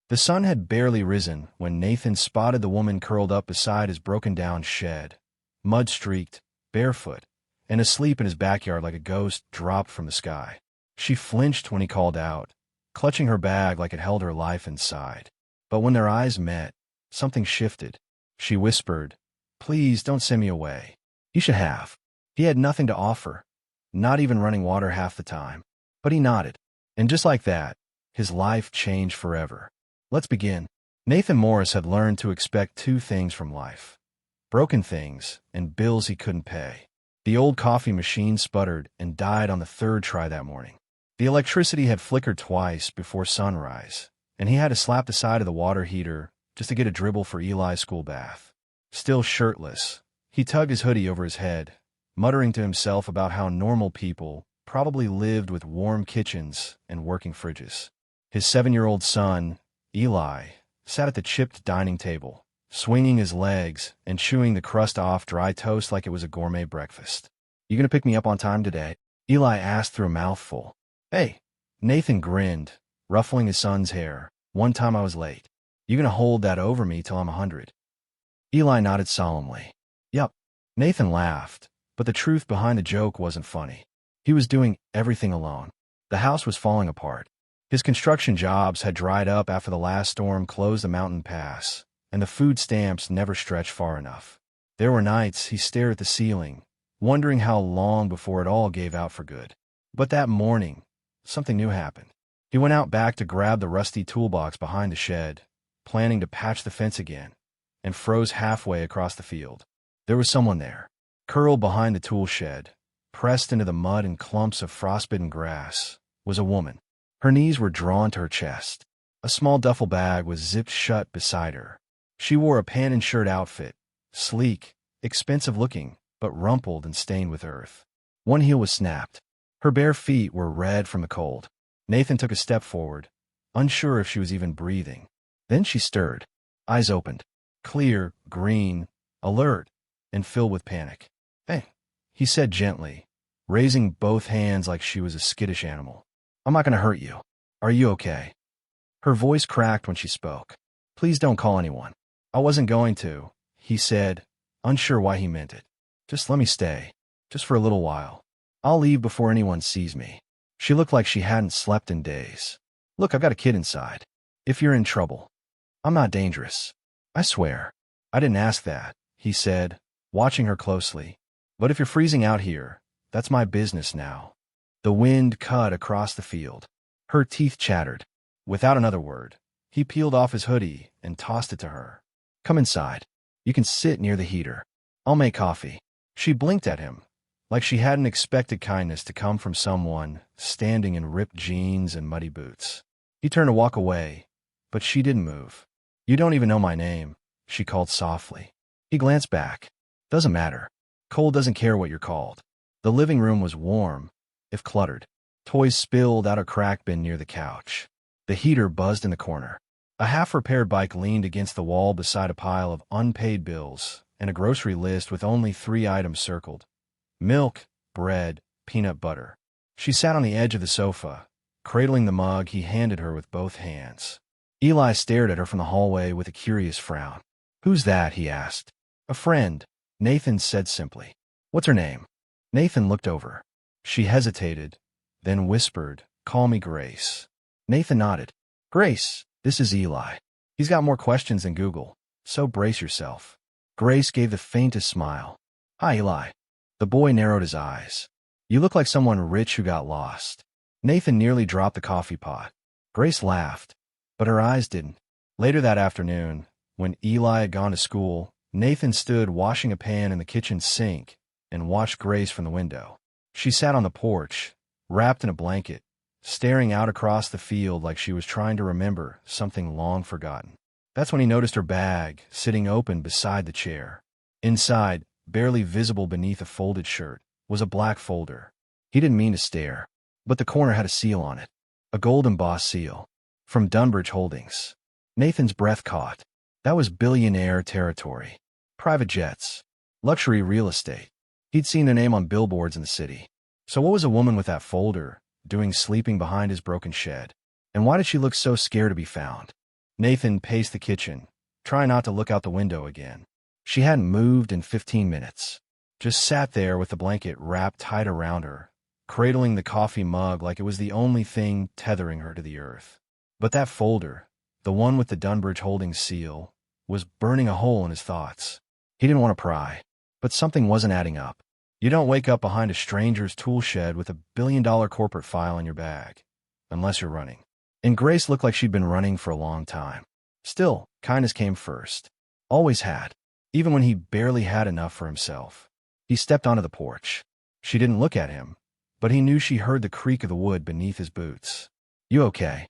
The sun had barely risen when Nathan spotted the woman curled up beside his broken-down shed, mud-streaked, barefoot, and asleep in his backyard like a ghost dropped from the sky. She flinched when he called out, clutching her bag like it held her life inside. But when their eyes met, something shifted. She whispered, "Please don't send me away." You should have. He had nothing to offer, not even running water half the time. But he nodded. And just like that, his life changed forever. Let's begin. Nathan Morris had learned to expect two things from life: broken things and bills he couldn't pay. The old coffee machine sputtered and died on the third try that morning. The electricity had flickered twice before sunrise, and he had to slap the side of the water heater just to get a dribble for Eli's school bath. Still shirtless, he tugged his hoodie over his head, muttering to himself about how normal people probably lived with warm kitchens and working fridges. His 7-year-old son, Eli, sat at the chipped dining table, swinging his legs and chewing the crust off dry toast like it was a gourmet breakfast. "You gonna pick me up on time today?" Eli asked through a mouthful. "Hey." Nathan grinned, ruffling his son's hair. "One time I was late. You gonna hold that over me till I'm 100? Eli nodded solemnly. "Yup." Nathan laughed, but the truth behind the joke wasn't funny. He was doing everything alone. The house was falling apart. His construction jobs had dried up after the last storm closed the mountain pass, and the food stamps never stretched far enough. There were nights he stared at the ceiling, wondering how long before it all gave out for good. But that morning, something new happened. He went out back to grab the rusty toolbox behind the shed, planning to patch the fence again, and froze halfway across the field. There was someone there, curled behind the tool shed, pressed into the mud and clumps of frostbitten grass, was a woman. Her knees were drawn to her chest. A small duffel bag was zipped shut beside her. She wore a pant and shirt outfit, sleek, expensive-looking, but rumpled and stained with earth. One heel was snapped. Her bare feet were red from the cold. Nathan took a step forward, unsure if she was even breathing. Then she stirred. Eyes opened, clear, green, alert, and filled with panic. "Hey," he said gently, raising both hands like she was a skittish animal. "I'm not going to hurt you. Are you okay?" Her voice cracked when she spoke. "Please don't call anyone." "I wasn't going to," he said, unsure why he meant it. "Just let me stay, just for a little while. I'll leave before anyone sees me." She looked like she hadn't slept in days. "Look, I've got a kid inside. If you're in trouble, I'm not dangerous. I swear." "I didn't ask that," he said, watching her closely. "But if you're freezing out here, that's my business now." The wind cut across the field. Her teeth chattered. Without another word, he peeled off his hoodie and tossed it to her. "Come inside. You can sit near the heater. I'll make coffee." She blinked at him, like she hadn't expected kindness to come from someone standing in ripped jeans and muddy boots. He turned to walk away, but she didn't move. "You don't even know my name," she called softly. He glanced back. "Doesn't matter. Cole doesn't care what you're called." The living room was warm, if cluttered. Toys spilled out a crack bin near the couch. The heater buzzed in the corner. A half-repaired bike leaned against the wall beside a pile of unpaid bills and a grocery list with only 3 items circled: milk, bread, peanut butter. She sat on the edge of the sofa, cradling the mug he handed her with both hands. Eli stared at her from the hallway with a curious frown. "Who's that?" he asked. "A friend," Nathan said simply. "What's her name?" Nathan looked over. She hesitated, then whispered, "Call me Grace." Nathan nodded. "Grace, this is Eli. He's got more questions than Google, so brace yourself." Grace gave the faintest smile. "Hi, Eli." The boy narrowed his eyes. "You look like someone rich who got lost." Nathan nearly dropped the coffee pot. Grace laughed, but her eyes didn't. Later that afternoon, when Eli had gone to school, Nathan stood washing a pan in the kitchen sink and watched Grace from the window. She sat on the porch, wrapped in a blanket, staring out across the field like she was trying to remember something long forgotten. That's when he noticed her bag sitting open beside the chair. Inside, barely visible beneath a folded shirt, was a black folder. He didn't mean to stare, but the corner had a seal on it, a gold-embossed seal, from Dunbridge Holdings. Nathan's breath caught. That was Billionaire territory. Private jets, luxury real estate. He'd seen their name on billboards in the city. So what was a woman with that folder doing sleeping behind his broken shed? And why did she look so scared to be found? Nathan paced the kitchen, trying not to look out the window again. She hadn't moved in 15 minutes. Just sat there with the blanket wrapped tight around her, cradling the coffee mug like it was the only thing tethering her to the earth. But that folder, the one with the Dunbridge Holdings seal, was burning a hole in his thoughts. He didn't want to pry, but something wasn't adding up. You don't wake up behind a stranger's tool shed with a billion-dollar corporate file in your bag, unless you're running. And Grace looked like she'd been running for a long time. Still, kindness came first. Always had, even when he barely had enough for himself. He stepped onto the porch. She didn't look at him, but he knew she heard the creak of the wood beneath his boots. "You okay?"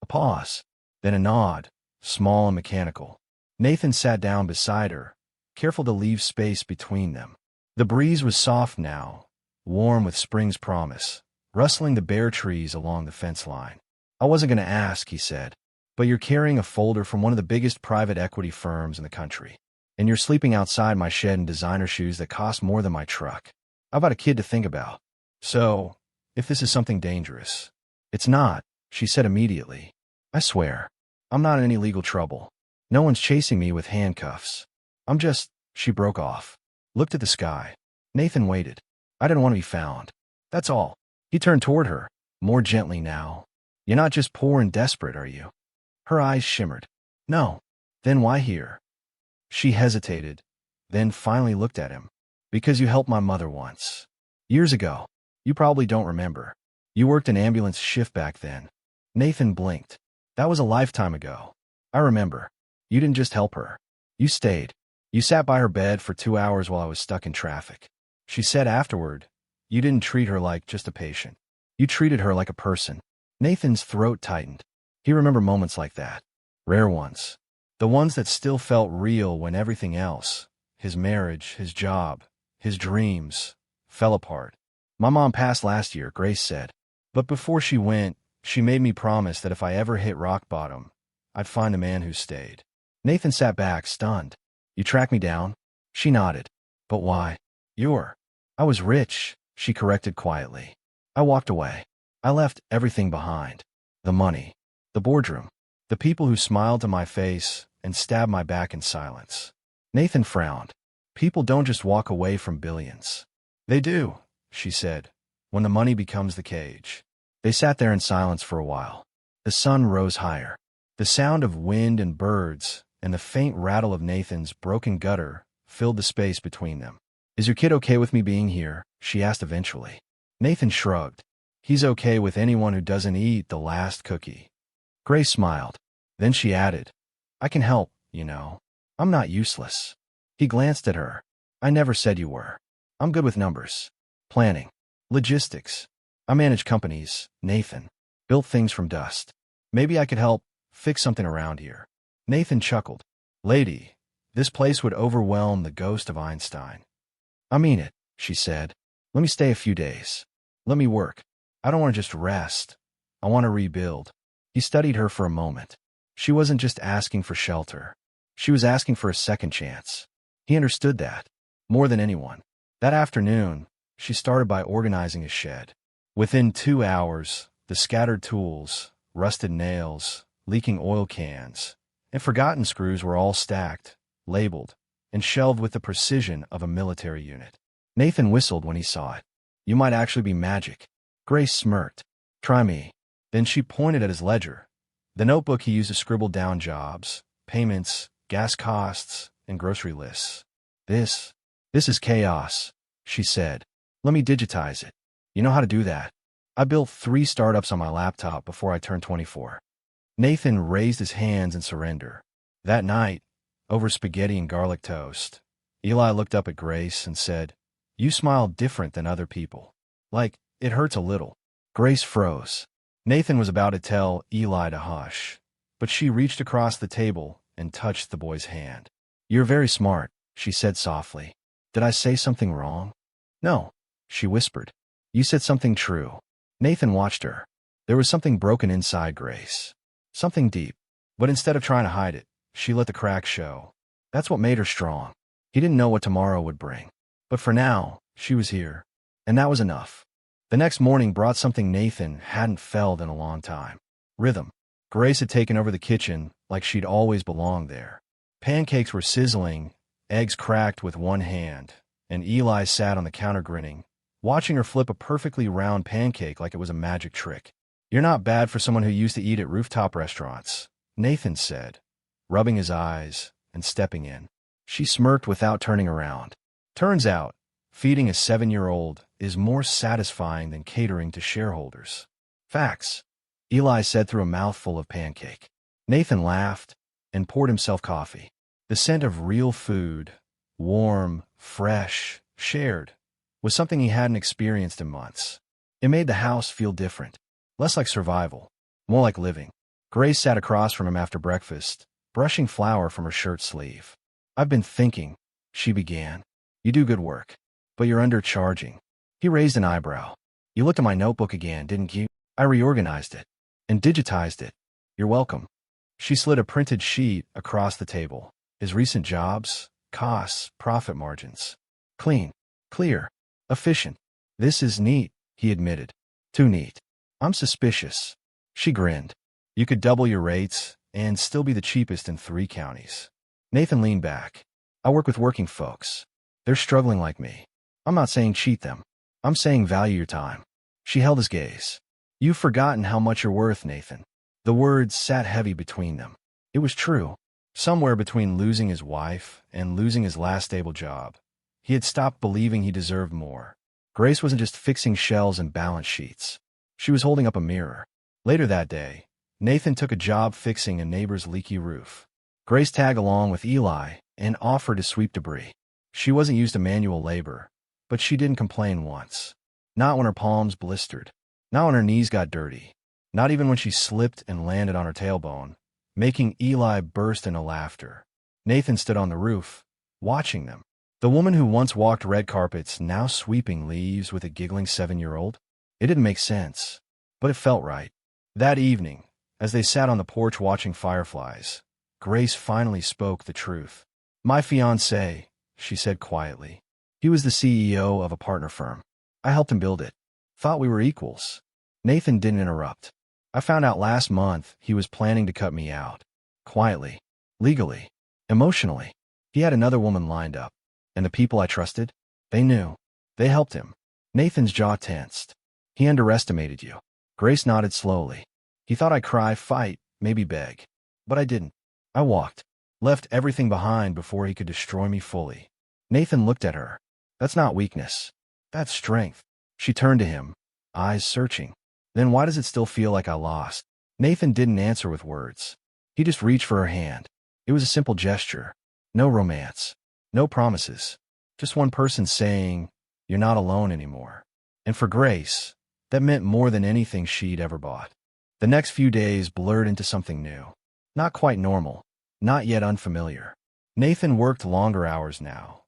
A pause, then a nod, small and mechanical. Nathan sat down beside her, careful to leave space between them. The breeze was soft now, warm with spring's promise, rustling the bare trees along the fence line. "I wasn't going to ask," he said, "but you're carrying a folder from one of the biggest private equity firms in the country. And you're sleeping outside my shed in designer shoes that cost more than my truck. I've got a kid to think about. So, if this is something dangerous." "It's not," she said immediately. "I swear. I'm not in any legal trouble. No one's chasing me with handcuffs. I'm just—" She broke off, looked at the sky. Nathan waited. "I didn't want to be found. That's all." He turned toward her, more gently now. "You're not just poor and desperate, are you?" Her eyes shimmered. "No." "Then why here?" She hesitated, then finally looked at him. "Because you helped my mother once. Years ago. You probably don't remember. You worked an ambulance shift back then." Nathan blinked. "That was a lifetime ago. I remember. You didn't just help her. You stayed. You sat by her bed for 2 hours while I was stuck in traffic." She said afterward, "You didn't treat her like just a patient. You treated her like a person." Nathan's throat tightened. He remembered moments like that. Rare ones. The ones that still felt real when everything else, his marriage, his job, his dreams, fell apart. "My mom passed last year," Grace said. "But before she went, she made me promise that if I ever hit rock bottom, I'd find a man who stayed." Nathan sat back, stunned. "You tracked me down?" She nodded. "But why?" I was rich," she corrected quietly. "I walked away. I left everything behind. The money, the boardroom, the people who smiled to my face and stabbed my back in silence." Nathan frowned. "People don't just walk away from billions." "They do," she said, "when the money becomes the cage." They sat there in silence for a while. The sun rose higher. The sound of wind and birds and the faint rattle of Nathan's broken gutter filled the space between them. "Is your kid okay with me being here?" she asked eventually. Nathan shrugged. "He's okay with anyone who doesn't eat the last cookie." Grace smiled. Then she added, "I can help, you know. I'm not useless." He glanced at her. "I never said you were. I'm good with numbers. Planning. Logistics. I manage companies, Nathan. Built things from dust. Maybe I could help fix something around here." Nathan chuckled. "Lady, this place would overwhelm the ghost of Einstein." "I mean it," she said. "Let me stay a few days. Let me work. I don't want to just rest. I want to rebuild." He studied her for a moment. She wasn't just asking for shelter. She was asking for a second chance. He understood that, more than anyone. That afternoon, she started by organizing his shed. Within 2 hours, the scattered tools, rusted nails, leaking oil cans, and forgotten screws were all stacked, labeled, and shelved with the precision of a military unit. Nathan whistled when he saw it. "You might actually be magic." Grace smirked. "Try me." Then she pointed at his ledger, the notebook he used to scribble down jobs, payments, gas costs, and grocery lists. This is chaos," she said. "Let me digitize it. You know how to do that. I built 3 startups on my laptop before I turned 24. Nathan raised his hands in surrender. That night, over spaghetti and garlic toast, Eli looked up at Grace and said, "You smile different than other people. Like, it hurts a little." Grace froze. Nathan was about to tell Eli to hush, but she reached across the table and touched the boy's hand. "You're very smart," she said softly. "Did I say something wrong?" "No," she whispered. "You said something true." Nathan watched her. There was something broken inside Grace. Something deep. But instead of trying to hide it, she let the cracks show. That's what made her strong. He didn't know what tomorrow would bring. But for now, she was here. And that was enough. The next morning brought something Nathan hadn't felt in a long time. Rhythm. Grace had taken over the kitchen like she'd always belonged there. Pancakes were sizzling, eggs cracked with one hand, and Eli sat on the counter grinning, watching her flip a perfectly round pancake like it was a magic trick. "You're not bad for someone who used to eat at rooftop restaurants," Nathan said, rubbing his eyes and stepping in. She smirked without turning around. "Turns out, feeding a 7-year-old is more satisfying than catering to shareholders." "Facts," Eli said through a mouthful of pancake. Nathan laughed and poured himself coffee. The scent of real food, warm, fresh, shared, was something he hadn't experienced in months. It made the house feel different, less like survival, more like living. Grace sat across from him after breakfast, brushing flour from her shirt sleeve. "I've been thinking," she began. "You do good work, but you're undercharging." He raised an eyebrow. "You looked at my notebook again, didn't you? I reorganized it and digitized it." "You're welcome." She slid a printed sheet across the table. His recent jobs, costs, profit margins. "Clean, clear, efficient. This is neat," he admitted. "Too neat. I'm suspicious." She grinned. "You could double your rates and still be the cheapest in 3 counties. Nathan leaned back. "I work with working folks. They're struggling like me. I'm not saying cheat them. I'm saying value your time." She held his gaze. "You've forgotten how much you're worth, Nathan." The words sat heavy between them. It was true. Somewhere between losing his wife and losing his last stable job, he had stopped believing he deserved more. Grace wasn't just fixing shelves and balance sheets. She was holding up a mirror. Later that day, Nathan took a job fixing a neighbor's leaky roof. Grace tagged along with Eli and offered to sweep debris. She wasn't used to manual labor, but she didn't complain once. Not when her palms blistered. Not when her knees got dirty. Not even when she slipped and landed on her tailbone, making Eli burst into laughter. Nathan stood on the roof, watching them. The woman who once walked red carpets now sweeping leaves with a giggling 7-year-old? It didn't make sense, but it felt right. That evening, as they sat on the porch watching fireflies, Grace finally spoke the truth. "My fiancé," she said quietly. "He was the CEO of a partner firm. I helped him build it. Thought we were equals." Nathan didn't interrupt. "I found out last month he was planning to cut me out. Quietly. Legally. Emotionally. He had another woman lined up. And the people I trusted? They knew. They helped him." Nathan's jaw tensed. "He underestimated you." Grace nodded slowly. "He thought I'd cry, fight, maybe beg. But I didn't. I walked. Left everything behind before he could destroy me fully." Nathan looked at her. "That's not weakness. That's strength." She turned to him, eyes searching. "Then why does it still feel like I lost?" Nathan didn't answer with words. He just reached for her hand. It was a simple gesture. No romance. No promises. Just one person saying, "You're not alone anymore." And for Grace, that meant more than anything she'd ever bought. The next few days blurred into something new. Not quite normal. Not yet unfamiliar. Nathan worked longer hours now,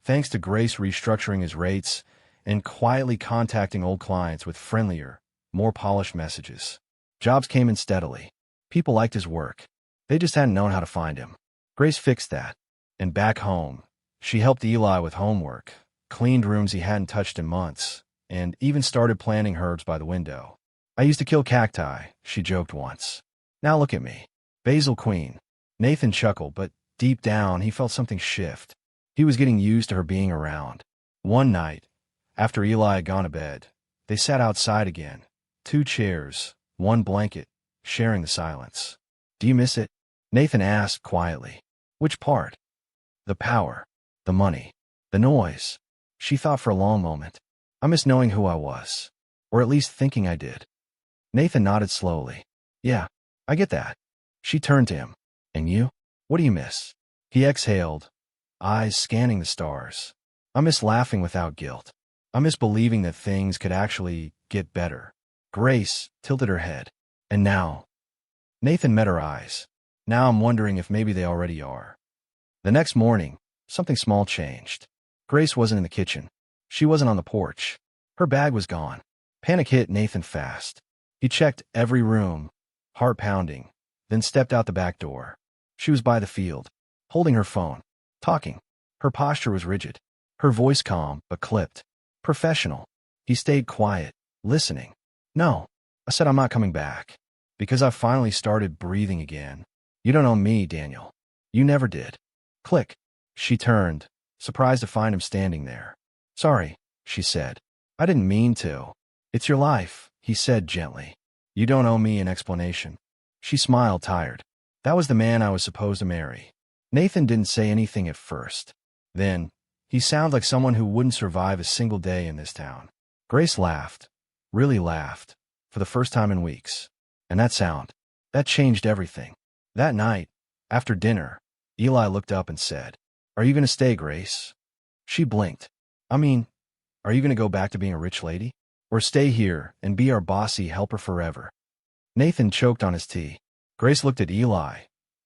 thanks to Grace restructuring his rates and quietly contacting old clients with friendlier, more polished messages. Jobs came in steadily. People liked his work. They just hadn't known how to find him. Grace fixed that. And back home, she helped Eli with homework, cleaned rooms he hadn't touched in months, and even started planting herbs by the window. "I used to kill cacti," she joked once. "Now look at me. Basil Queen." Nathan chuckled, but deep down he felt something shift. He was getting used to her being around. One night, after Eli had gone to bed, they sat outside again. 2 chairs, 1 blanket, sharing the silence. "Do you miss it?" Nathan asked quietly. "Which part?" "The power. The money. The noise." She thought for a long moment. "I miss knowing who I was. Or at least thinking I did." Nathan nodded slowly. "Yeah, I get that." She turned to him. "And you? What do you miss?" He exhaled, eyes scanning the stars. "I miss laughing without guilt. I miss believing that things could actually get better." Grace tilted her head. "And now?" Nathan met her eyes. "Now I'm wondering if maybe they already are." The next morning, something small changed. Grace wasn't in the kitchen. She wasn't on the porch. Her bag was gone. Panic hit Nathan fast. He checked every room, heart pounding, then stepped out the back door. She was by the field, holding her phone, talking. Her posture was rigid. Her voice calm, but clipped. Professional. He stayed quiet, listening. "No. I said I'm not coming back." Because I finally started breathing again. You don't owe me, Daniel. You never did. Click. She turned, surprised to find him standing there. Sorry, she said. I didn't mean to. It's your life, he said gently. You don't owe me an explanation. She smiled, tired. That was the man I was supposed to marry. Nathan didn't say anything at first. Then, he sounded like someone who wouldn't survive a single day in this town. Grace laughed, really laughed, for the first time in weeks. And that changed everything. That night, after dinner, Eli looked up and said, Are you going to stay, Grace? She blinked. I mean, are you going to go back to being a rich lady? Or stay here and be our bossy helper forever? Nathan choked on his tea. Grace looked at Eli,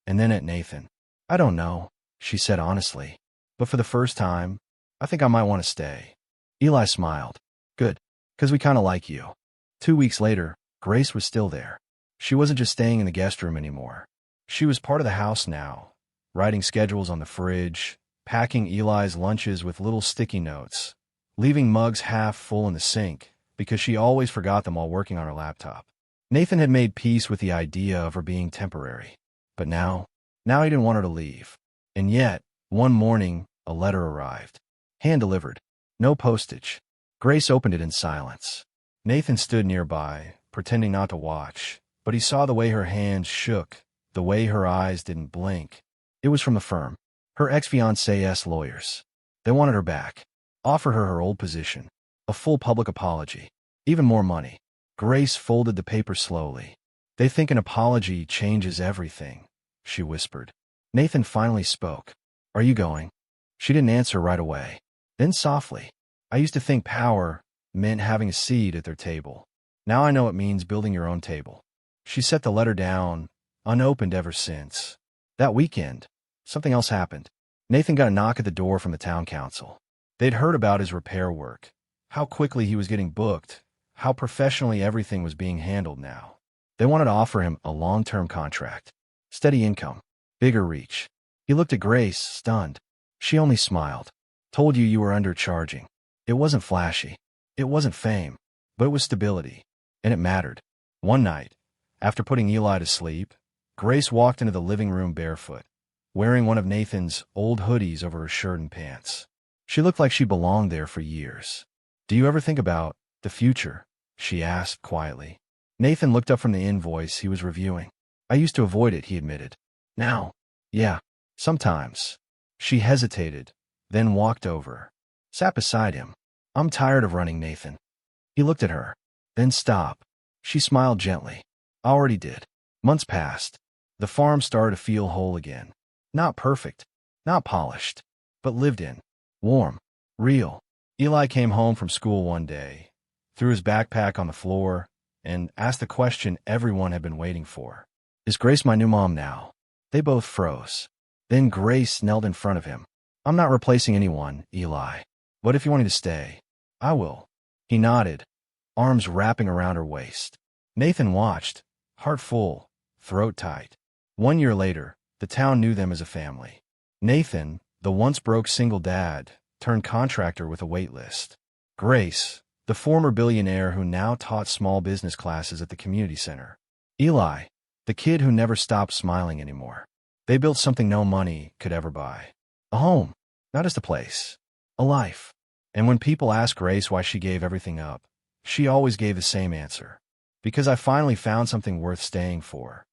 and then at Nathan. I don't know, she said honestly. But for the first time, I think I might want to stay. Eli smiled. Good, 'cause we kind of like you. 2 weeks later, Grace was still there. She wasn't just staying in the guest room anymore. She was part of the house now, writing schedules on the fridge, packing Eli's lunches with little sticky notes, leaving mugs half full in the sink because she always forgot them while working on her laptop. Nathan had made peace with the idea of her being temporary. But now he didn't want her to leave. And yet, one morning, a letter arrived. Hand-delivered. No postage. Grace opened it in silence. Nathan stood nearby, pretending not to watch, but he saw the way her hands shook, the way her eyes didn't blink. It was from the firm. Her ex-fiancé's lawyers. They wanted her back. Offered her old position. A full public apology. Even more money. Grace folded the paper slowly. They think an apology changes everything, she whispered. Nathan finally spoke. Are you going? She didn't answer right away. Then softly. I used to think power meant having a seat at their table. Now I know it means building your own table. She set the letter down, unopened ever since. That weekend, something else happened. Nathan got a knock at the door from the town council. They'd heard about his repair work, how quickly he was getting booked, how professionally everything was being handled now. They wanted to offer him a long-term contract. Steady income. Bigger reach. He looked at Grace, stunned. She only smiled. Told you were undercharging. It wasn't flashy. It wasn't fame. But it was stability. And it mattered. One night, after putting Eli to sleep, Grace walked into the living room barefoot, wearing one of Nathan's old hoodies over her shirt and pants. She looked like she belonged there for years. Do you ever think about the future? She asked quietly. Nathan looked up from the invoice he was reviewing. I used to avoid it, he admitted. Now? Yeah, sometimes. She hesitated, then walked over, sat beside him. I'm tired of running, Nathan. He looked at her, then stopped. She smiled gently. I already did. Months passed. The farm started to feel whole again. Not perfect, not polished, but lived in. Warm. Real. Eli came home from school one day, threw his backpack on the floor, and asked the question everyone had been waiting for. Is Grace my new mom now? They both froze. Then Grace knelt in front of him. I'm not replacing anyone, Eli. But if you want me to stay, I will. He nodded, arms wrapping around her waist. Nathan watched, heart full, throat tight. 1 year later, the town knew them as a family. Nathan, the once broke single dad, turned contractor with a wait list. Grace, the former billionaire who now taught small business classes at the community center. Eli, the kid who never stopped smiling anymore. They built something no money could ever buy. A home, not just a place, a life. And when people asked Grace why she gave everything up, she always gave the same answer. Because I finally found something worth staying for.